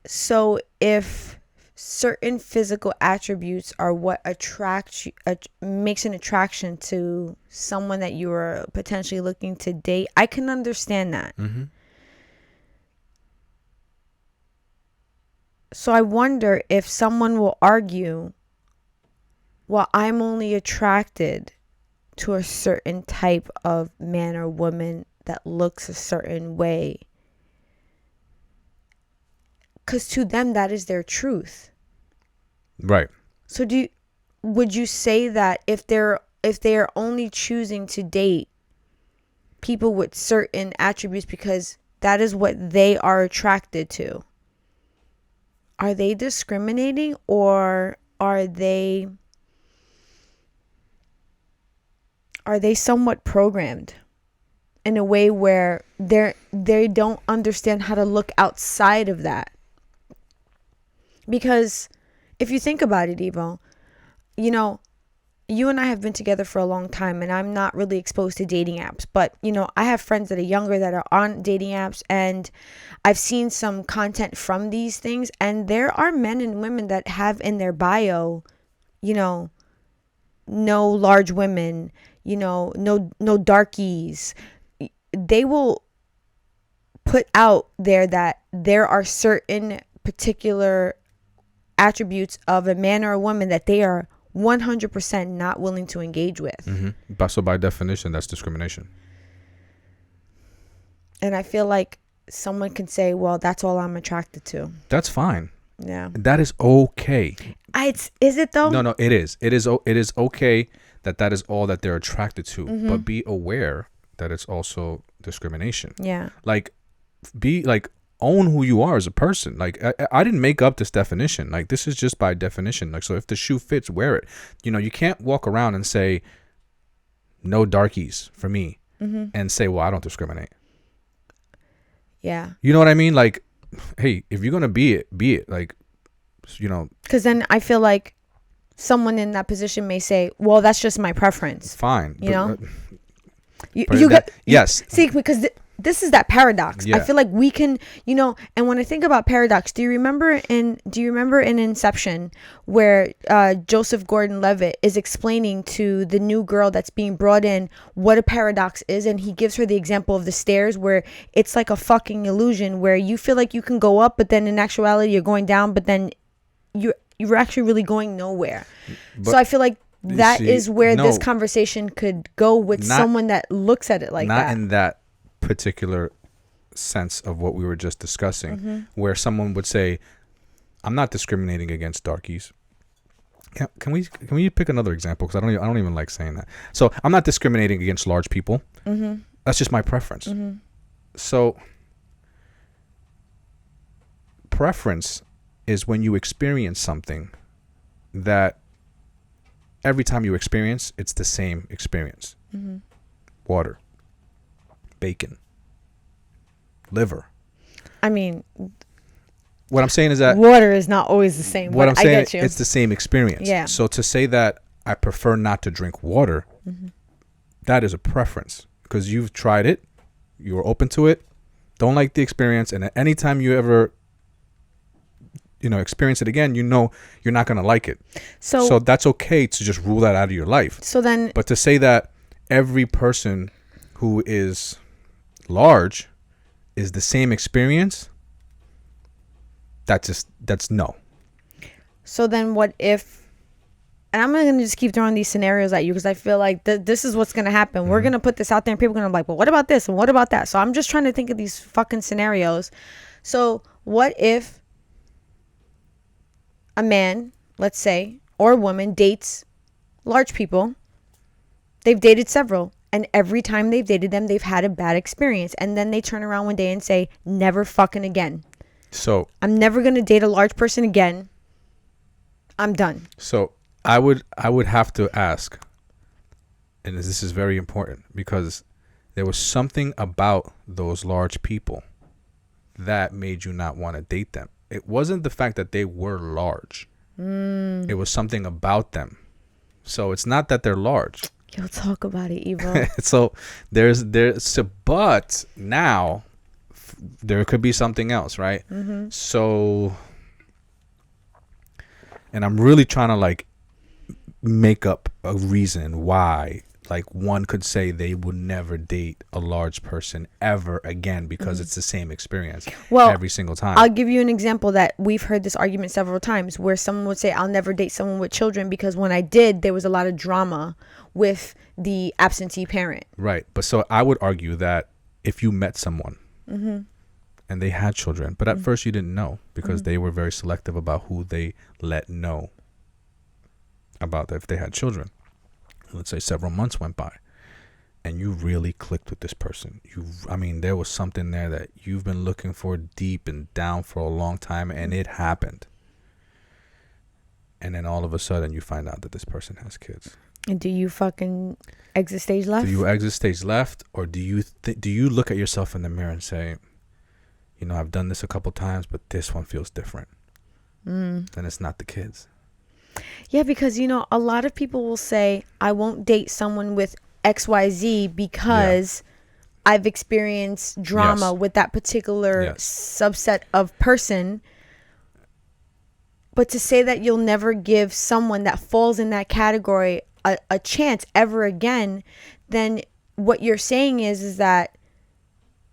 So if certain physical attributes are what attracts you, makes an attraction to someone that you are potentially looking to date, I can understand that. So I wonder if someone will argue, well, I'm only attracted to a certain type of man or woman that looks a certain way. Because to them, that is their truth. Right. So would you say that if they are only choosing to date people with certain attributes because that is what they are attracted to, are they discriminating, or are they somewhat programmed in a way where they don't understand how to look outside of that? Because if you think about it, Evo, you know, you and I have been together for a long time, and I'm not really exposed to dating apps, but you know, I have friends that are younger that are on dating apps, and I've seen some content from these things, and there are men and women that have in their bio, you know, no large women, you know, no darkies. They will put out there that there are certain particular attributes of a man or a woman that they are 100% not willing to engage with. But so by definition, that's discrimination. And I feel like someone can say, well, that's all I'm attracted to. That's fine. Yeah. That is okay. Is it though? No, it is. It is okay that is all that they're attracted to. But be aware that it's also discrimination. Yeah. Like, own who you are as a person. Like, I didn't make up this definition. Like, this is just by definition. Like, so if the shoe fits, wear it. You know, you can't walk around and say no darkies for me and say, well, I don't discriminate. Yeah. You know what I mean? Like, hey, if you're gonna be it. Like, you know. Because then I feel like someone in that position may say, well, that's just my preference. Fine. You know. Yes. See, because this is that paradox. Yeah. I feel like we can, you know, and when I think about paradox, do you remember in Inception where Joseph Gordon-Levitt is explaining to the new girl that's being brought in what a paradox is, and he gives her the example of the stairs where it's like a fucking illusion where you feel like you can go up, but then in actuality you're going down, but then you're actually really going nowhere. But, so I feel like that is where this conversation could go with someone that looks at it like that. Not in that particular sense of what we were just discussing, where someone would say, I'm not discriminating against darkies. Can we pick another example? Because I don't even like saying that. So I'm not discriminating against large people. That's just my preference. So preference is when you experience something that every time you experience, it's the same experience. Water, bacon, liver. I mean, what I'm saying is that water is not always the same. What I'm saying, I get you. It's the same experience. Yeah. So to say that I prefer not to drink water, that is a preference because you've tried it, you were open to it, don't like the experience, and at any time you ever, you know, experience it again, you know you're not gonna like it. So that's okay to just rule that out of your life. So then, but to say that every person who is large is the same experience, that's no. So then what if, and I'm going to just keep throwing these scenarios at you because I feel like this is what's going to happen. We're going to put this out there and people are going to be like, well, what about this and what about that? So I'm just trying to think of these fucking scenarios. So what if a man, let's say, or a woman dates large people, they've dated several, and every time they've dated them, they've had a bad experience. And then they turn around one day and say, never fucking again. So I'm never going to date a large person again. I'm done. So I would have to ask, and this is very important, because there was something about those large people that made you not want to date them. It wasn't the fact that they were large. It was something about them. So it's not that they're large. Yo, talk about it, Evo. So but now there could be something else, right? So, and I'm really trying to like make up a reason why, like, one could say they would never date a large person ever again because it's the same experience every single time. I'll give you an example that we've heard this argument several times where someone would say, I'll never date someone with children because when I did, there was a lot of drama with the absentee parent. Right. But so I would argue that if you met someone and they had children, but at first you didn't know because they were very selective about who they let know about if they had children. Let's say several months went by and you really clicked with this person. There was something there that you've been looking for deep and down for a long time, and it happened. And then all of a sudden you find out that this person has kids. And do you fucking exit stage left? Do you exit stage left, or do you look at yourself in the mirror and say, you know, I've done this a couple times, but this one feels different. Then it's not the kids. Yeah, because a lot of people will say, I won't date someone with XYZ because I've experienced drama Yes. with that particular Yes. subset of person. But to say that you'll never give someone that falls in that category a chance ever again, then what you're saying is that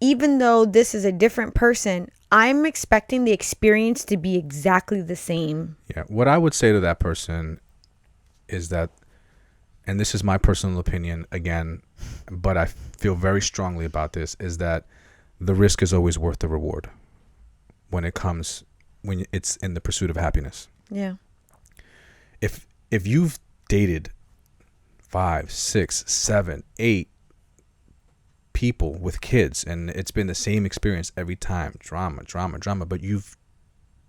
even though this is a different person, I'm expecting the experience to be exactly the same. Yeah. What I would say to that person is that, and this is my personal opinion again, but I feel very strongly about this, is that the risk is always worth the reward when it's in the pursuit of happiness. Yeah. If you've dated 5, 6, 7, 8 people with kids and it's been the same experience every time, drama, but you've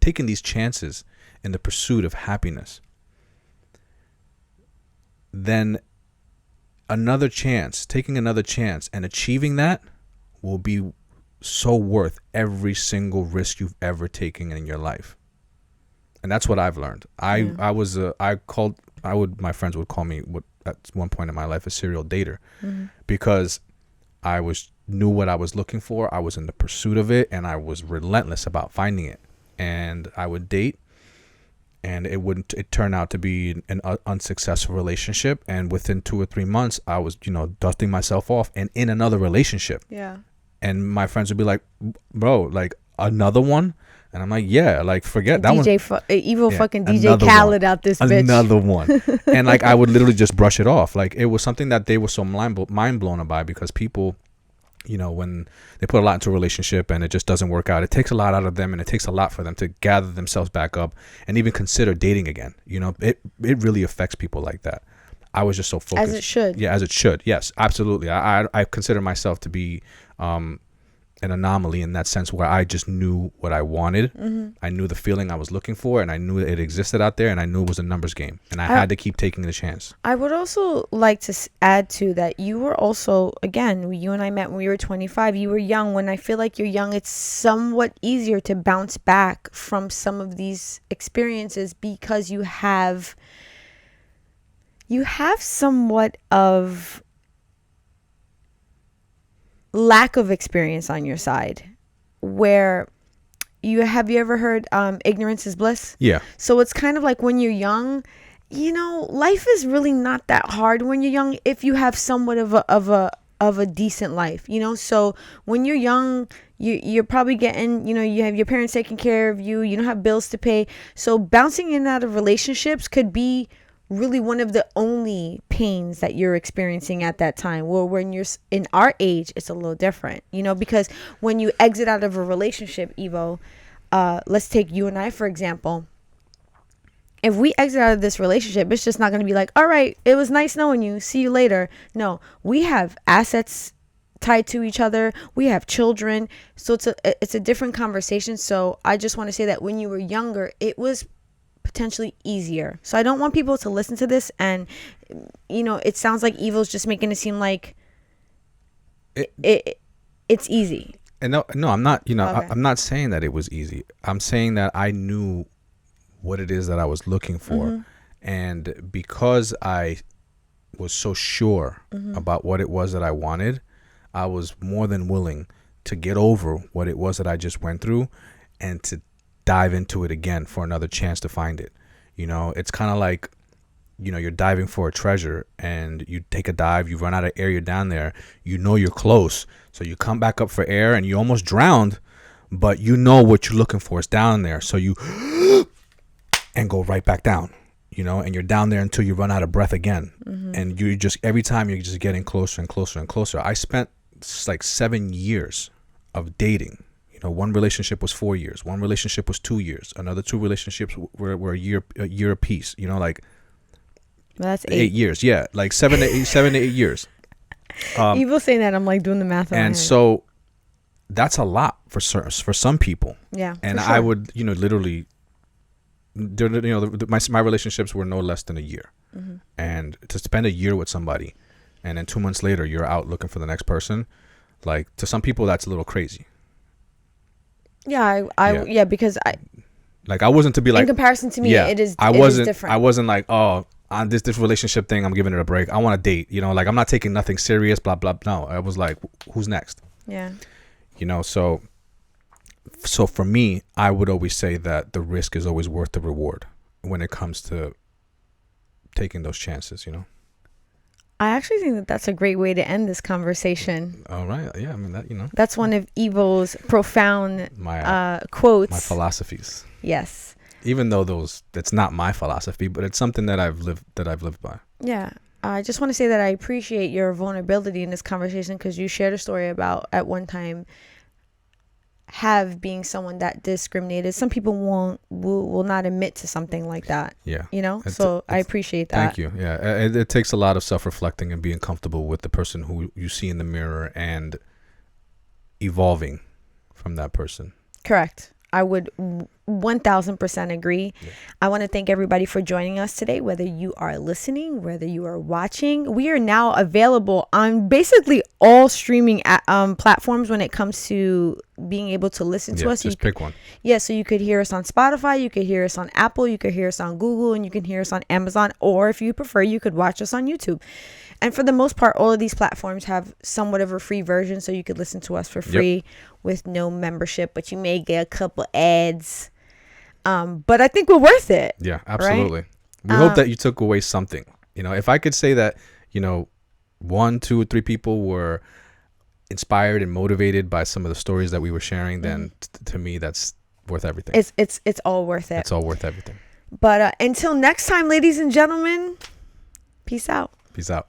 taken these chances in the pursuit of happiness, then taking another chance and achieving that will be so worth every single risk you've ever taken in your life. And that's what I've learned. My friends would call me, at one point in my life, a serial dater, because I knew what I was looking for. I was in the pursuit of it, and I was relentless about finding it. And I would date, and it turned out to be an unsuccessful relationship. And within 2 or 3 months, I was, dusting myself off and in another relationship. Yeah. And my friends would be like, bro, like another one? And I'm like, yeah, like forget that one. Evil fucking DJ Khaled out this bitch. Another one. And like I would literally just brush it off. Like it was something that they were so mind blown by, because people, when they put a lot into a relationship and it just doesn't work out, it takes a lot out of them, and it takes a lot for them to gather themselves back up and even consider dating again. It really affects people like that. I was just so focused. As it should. Yeah, as it should. Yes, absolutely. I consider myself to be an anomaly in that sense, where I just knew what I wanted. I knew the feeling I was looking for, and I knew it existed out there, and I knew it was a numbers game, and I had to keep taking the chance. I would also like to add to that, you were also, again, you and I met when we were 25. You were young. When I feel like you're young, it's somewhat easier to bounce back from some of these experiences, because you have somewhat of lack of experience on your side, where have you ever heard ignorance is bliss? Yeah. So it's kind of like when you're young, life is really not that hard when you're young if you have somewhat of a decent life, so when you're young, you're probably getting, you have your parents taking care of you, you don't have bills to pay, so bouncing in and out of relationships could be really one of the only pains that you're experiencing at that time. Well, when you're in our age, it's a little different, because when you exit out of a relationship, Evo, let's take you and I, for example. If we exit out of this relationship, it's just not going to be like, all right, it was nice knowing you, see you later. No, we have assets tied to each other, we have children, so it's a different conversation. So I just want to say that when you were younger, it was potentially easier. So I don't want people to listen to this and it sounds like Evil's just making it seem like it's easy. And no, I'm not. Okay. I'm not saying that it was easy. I'm saying that I knew what it is that I was looking for, and because I was so sure about what it was that I wanted, I was more than willing to get over what it was that I just went through and to dive into it again for another chance to find it. It's kind of like, you're diving for a treasure, and you take a dive, you run out of air, you're down there, you're close, so you come back up for air and you almost drowned, but what you're looking for is down there, so you and go right back down, and you're down there until you run out of breath again. And you just, every time you're just getting closer and closer and closer. I spent like 7 years of dating. One relationship was 4 years. One relationship was 2 years. Another 2 relationships were a year apiece. Well, that's 8 years. Yeah, like 7 to 8 years. Evil saying that, I'm like doing the math. And so that's a lot for some people. Yeah. And sure. I would, literally, my relationships were no less than a year. And to spend a year with somebody, and then 2 months later you're out looking for the next person, like, to some people that's a little crazy. Yeah, because Like I wasn't to be like, in comparison to me, yeah, it is different. I wasn't like, oh, on this relationship thing, I'm giving it a break. I want to date, you know, like I'm not taking nothing serious, blah blah. No, I was like, who's next? Yeah. You know, so for me, I would always say that the risk is always worth the reward when it comes to taking those chances, you know. I actually think that that's a great way to end this conversation. All right. Yeah, I mean that, you know. That's one of Evo's profound My quotes. my philosophies. Yes. Even though that's not my philosophy, but it's something that I've lived by. Yeah. I just want to say that I appreciate your vulnerability in this conversation, because you shared a story about at one time being someone that discriminated. Some people will not admit to something like that. Yeah. You know? So I appreciate that. Thank you. Yeah. It takes a lot of self-reflecting and being comfortable with the person who you see in the mirror and evolving from that person. Correct. I would 1000% agree. Yeah. I want to thank everybody for joining us today, whether you are listening, whether you are watching. We are now available on basically all streaming platforms when it comes to being able to listen to us. Just pick one. Yeah, so you could hear us on Spotify, you could hear us on Apple, you could hear us on Google, and you can hear us on Amazon, or if you prefer, you could watch us on YouTube. And for the most part, all of these platforms have somewhat of a free version, so you could listen to us for free with no membership, but you may get a couple ads. But I think we're worth it. Yeah, absolutely. Right? We hope that you took away something. You know, if I could say that, you know, 1, 2, 3 people were inspired and motivated by some of the stories that we were sharing, then to me, that's worth everything. It's all worth it. It's all worth everything. But until next time, ladies and gentlemen, peace out. Peace out.